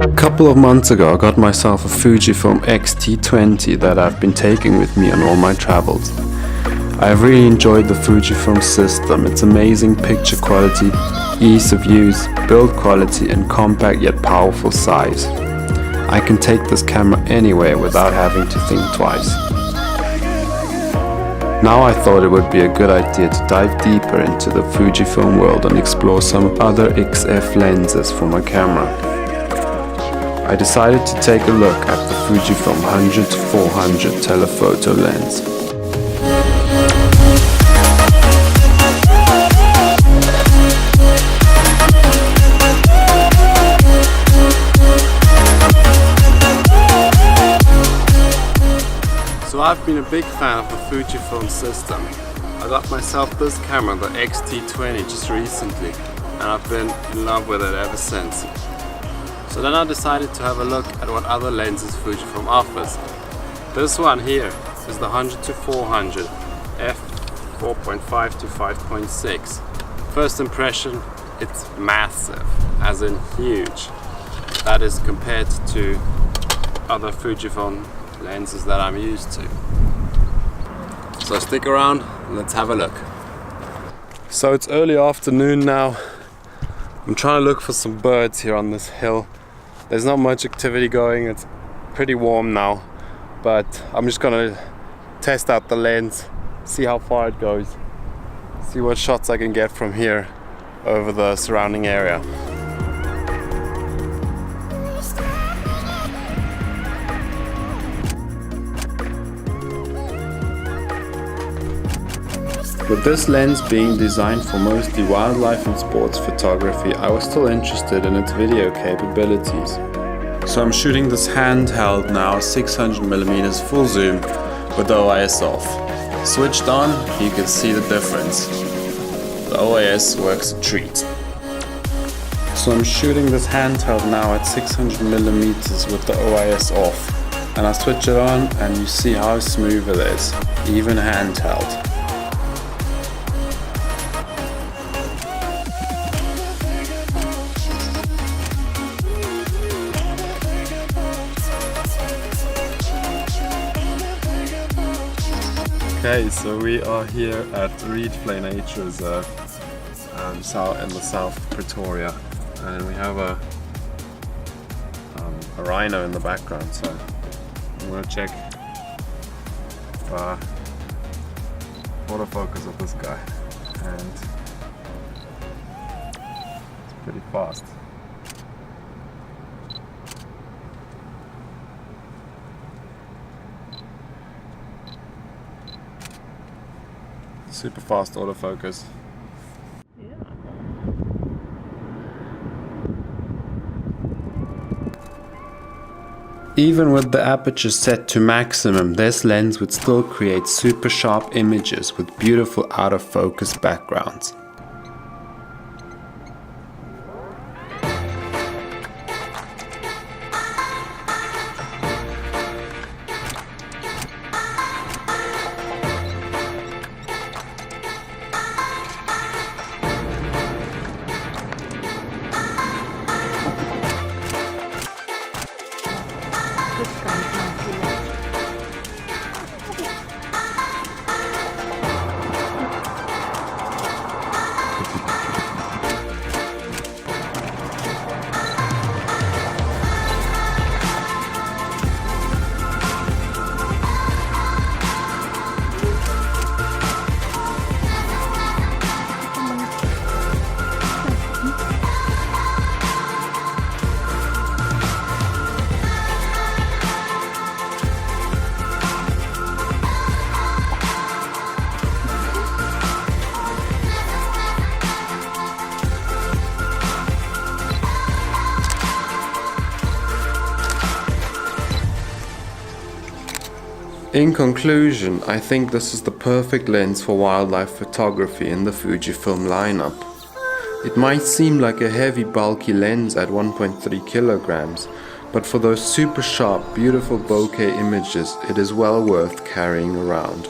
A couple of months ago I got myself a Fujifilm XT20 that I've been taking with me on all my travels. I have really enjoyed the Fujifilm system, its amazing picture quality, ease of use, build quality and compact yet powerful size. I can take this camera anywhere without having to think twice. Now I thought it would be a good idea to dive deeper into the Fujifilm world and explore some other XF lenses for my camera. I decided to take a look at the Fujifilm 100-400 telephoto lens. So I've been a big fan of the Fujifilm system. I got myself this camera, the XT20, just recently, and I've been in love with it ever since. So then I decided to have a look at what other lenses Fujifilm offers. This one here is the 100-400 f4.5 to 5.6. First impression, it's massive, as in huge. That is compared to other Fujifilm lenses that I'm used to. So stick around and let's have a look. So it's early afternoon now. I'm trying to look for some birds here on this hill. There's not much activity going, it's pretty warm now, but I'm just gonna test out the lens, see how far it goes, see what shots I can get from here over the surrounding area. With this lens being designed for mostly wildlife and sports photography, I was still interested in its video capabilities. So I'm shooting this handheld now, 600mm full zoom with the OIS off. Switched on, you can see the difference. The OIS works a treat. So I'm shooting this handheld now at 600mm with the OIS off. And I switch it on and you see how smooth it is, even handheld. Okay, so we are here at Reedflay Nature Reserve in the south of Pretoria, and we have a rhino in the background, so I'm going to check autofocus of this guy, and it's pretty fast. Super fast autofocus. Yeah. Even with the aperture set to maximum, this lens would still create super sharp images with beautiful out of focus backgrounds. In conclusion, I think this is the perfect lens for wildlife photography in the Fujifilm lineup. It might seem like a heavy bulky lens at 1.3 kilograms, but for those super sharp, beautiful bokeh images, it is well worth carrying around.